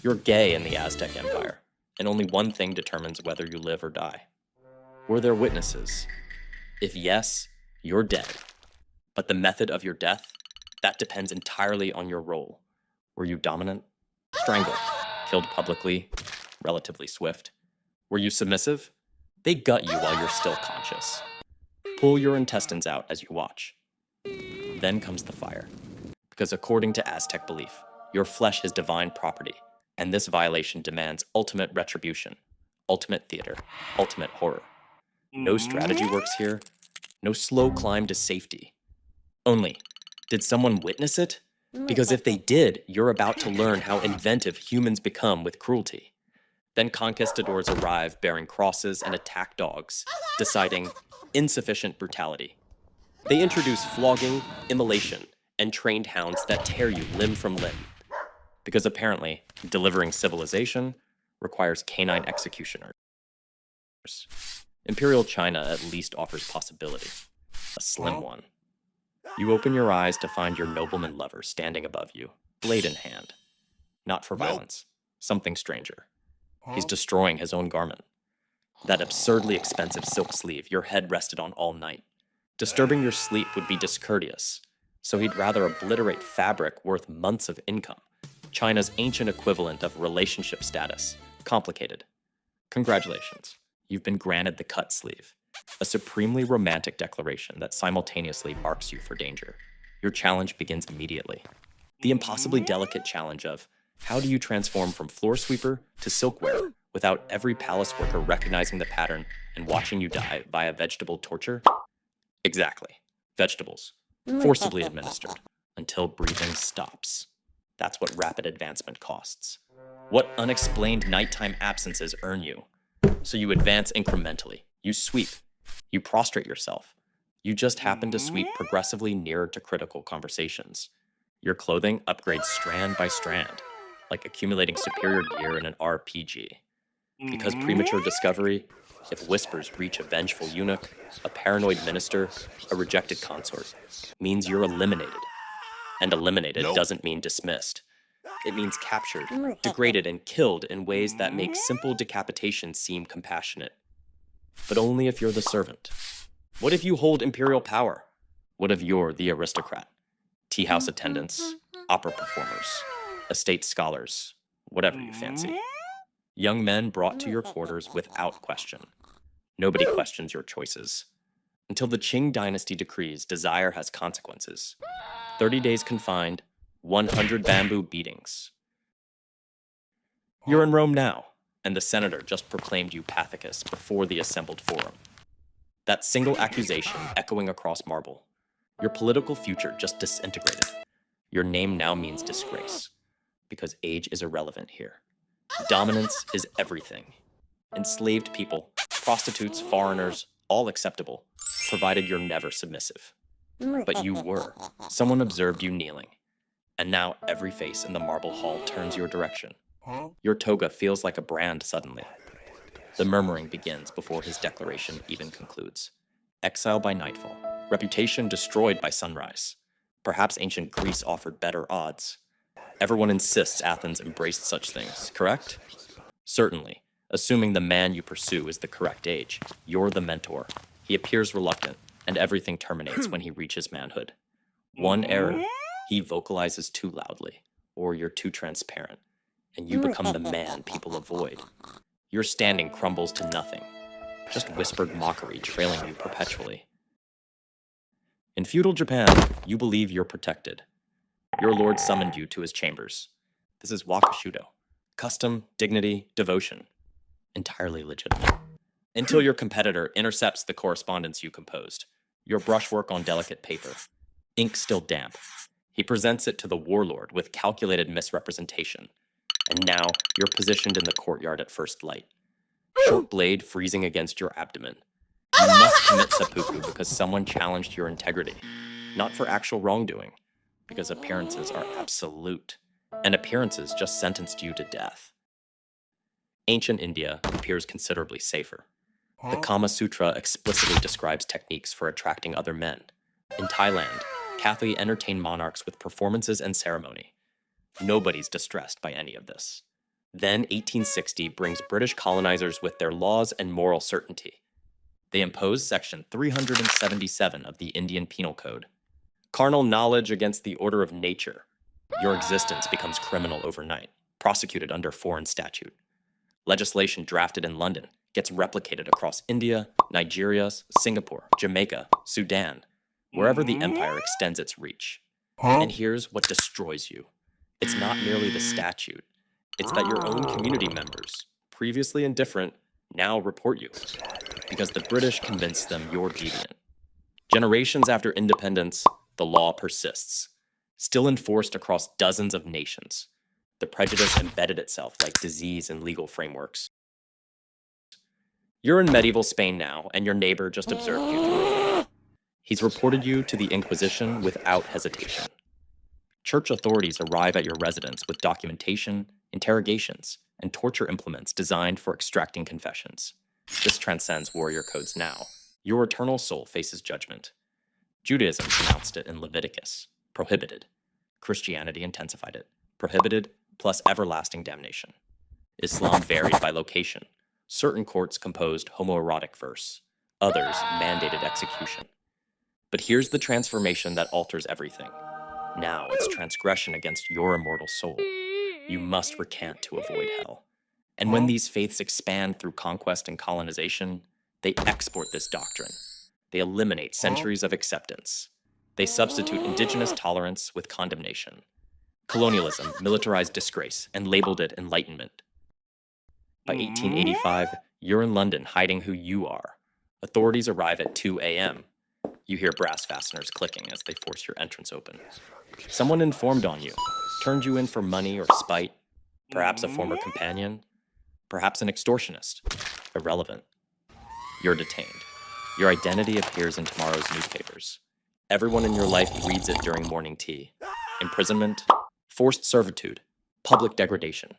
You're gay in the Aztec Empire, and only one thing determines whether you live or die. Were there witnesses? If yes, you're dead. But the method of your death, that depends entirely on your role. Were you dominant? Strangled. Killed publicly? Relatively swift. Were you submissive? They gut you while you're still conscious. Pull your intestines out as you watch. Then comes the fire. Because according to Aztec belief, your flesh is divine property, and this violation demands ultimate retribution, ultimate theater, ultimate horror. No strategy works here, no slow climb to safety. Only, did someone witness it? Because if they did, you're about to learn how inventive humans become with cruelty. Then conquistadors arrive bearing crosses and attack dogs, deciding insufficient brutality. They introduce flogging, immolation, and trained hounds that tear you limb from limb. Because apparently, delivering civilization requires canine executioners. Imperial China at least offers possibility, a slim one. You open your eyes to find your nobleman lover standing above you, blade in hand. Not for violence, something stranger. He's destroying his own garment. That absurdly expensive silk sleeve your head rested on all night. Disturbing your sleep would be discourteous, so he'd rather obliterate fabric worth months of income. China's ancient equivalent of relationship status. Complicated. Congratulations, you've been granted the cut sleeve. A supremely romantic declaration that simultaneously marks you for danger. Your challenge begins immediately. The impossibly delicate challenge of, how do you transform from floor sweeper to silkwearer without every palace worker recognizing the pattern and watching you die via vegetable torture? Exactly. Vegetables. Forcibly administered until breathing stops. That's what rapid advancement costs. What unexplained nighttime absences earn you. So you advance incrementally. You sweep. You prostrate yourself. You just happen to sweep progressively nearer to critical conversations. Your clothing upgrades strand by strand, like accumulating superior gear in an RPG. Because premature discovery, if whispers reach a vengeful eunuch, a paranoid minister, a rejected consort, means you're eliminated. And eliminated doesn't mean dismissed. It means captured, degraded, and killed in ways that make simple decapitation seem compassionate. But only if you're the servant. What if you hold imperial power? What if you're the aristocrat? Tea house attendants, opera performers, estate scholars, whatever you fancy. Young men brought to your quarters without question. Nobody questions your choices. Until the Qing dynasty decrees desire has consequences. 30 days confined, 100 bamboo beatings. You're in Rome now, and the senator just proclaimed you pathicus before the assembled forum. That single accusation echoing across marble. Your political future just disintegrated. Your name now means disgrace, because age is irrelevant here. Dominance is everything. Enslaved people, prostitutes, foreigners, all acceptable, provided you're never submissive. But you were. Someone observed you kneeling. And now every face in the marble hall turns your direction. Your toga feels like a brand suddenly. The murmuring begins before his declaration even concludes. Exile by nightfall. Reputation destroyed by sunrise. Perhaps ancient Greece offered better odds. Everyone insists Athens embraced such things, correct? Certainly, assuming the man you pursue is the correct age. You're the mentor. He appears reluctant, and everything terminates when he reaches manhood. One error, he vocalizes too loudly, or you're too transparent, and you become the man people avoid. Your standing crumbles to nothing, just whispered mockery trailing you perpetually. In feudal Japan, you believe you're protected. Your lord summoned you to his chambers. This is wakashudo. Custom, dignity, devotion. Entirely legitimate. Until your competitor intercepts the correspondence you composed. Your brushwork on delicate paper. Ink still damp. He presents it to the warlord with calculated misrepresentation. And now you're positioned in the courtyard at first light. Short blade freezing against your abdomen. You must commit seppuku because someone challenged your integrity. Not for actual wrongdoing, because appearances are absolute, and appearances just sentenced you to death. Ancient India appears considerably safer. The Kama Sutra explicitly describes techniques for attracting other men. In Thailand, Cathay entertain monarchs with performances and ceremony. Nobody's distressed by any of this. Then 1860 brings British colonizers with their laws and moral certainty. They impose Section 377 of the Indian Penal Code. Carnal knowledge against the order of nature. Your existence becomes criminal overnight, prosecuted under foreign statute. Legislation drafted in London gets replicated across India, Nigeria, Singapore, Jamaica, Sudan, wherever the empire extends its reach. And here's what destroys you. It's not merely the statute. It's that your own community members, previously indifferent, now report you. Because the British convinced them you're deviant. Generations after independence, the law persists. Still enforced across dozens of nations. The prejudice embedded itself like disease in legal frameworks. You're in medieval Spain now, and your neighbor just observed you through a window. He's reported you to the Inquisition without hesitation. Church authorities arrive at your residence with documentation, interrogations, and torture implements designed for extracting confessions. This transcends warrior codes now. Your eternal soul faces judgment. Judaism pronounced it in Leviticus, prohibited. Christianity intensified it, prohibited plus everlasting damnation. Islam varied by location. Certain courts composed homoerotic verse, others mandated execution. But here's the transformation that alters everything. Now it's transgression against your immortal soul. You must recant to avoid hell. And when these faiths expand through conquest and colonization, they export this doctrine. They eliminate centuries of acceptance. They substitute indigenous tolerance with condemnation. Colonialism militarized disgrace and labeled it enlightenment. By 1885, you're in London hiding who you are. Authorities arrive at 2 a.m. You hear brass fasteners clicking as they force your entrance open. Someone informed on you, turned you in for money or spite, perhaps a former companion, perhaps an extortionist. Irrelevant. You're detained. Your identity appears in tomorrow's newspapers. Everyone in your life reads it during morning tea. Imprisonment, forced servitude, public degradation.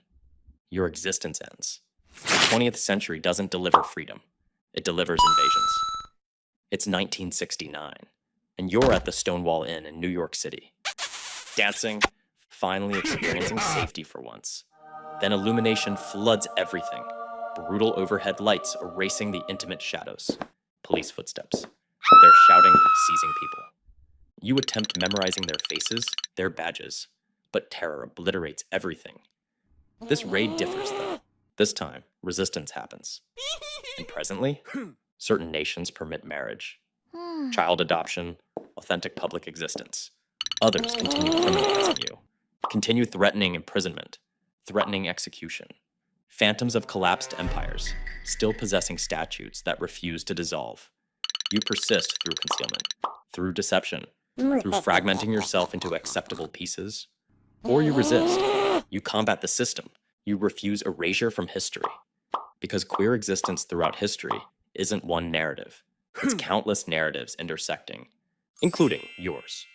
Your existence ends. The 20th century doesn't deliver freedom. It delivers invasions. It's 1969, and you're at the Stonewall Inn in New York City. Dancing, finally experiencing safety for once. Then illumination floods everything. Brutal overhead lights erasing the intimate shadows. Police footsteps. They're shouting, seizing people. You attempt memorizing their faces, their badges, but terror obliterates everything. This raid differs, though. This time, resistance happens. And presently, certain nations permit marriage, child adoption, authentic public existence. Others continue criminalizing you, continue threatening imprisonment, threatening execution. Phantoms of collapsed empires, still possessing statutes that refuse to dissolve. You persist through concealment, through deception, through fragmenting yourself into acceptable pieces. Or you resist. You combat the system. You refuse erasure from history. Because queer existence throughout history isn't one narrative. It's countless narratives intersecting, including yours.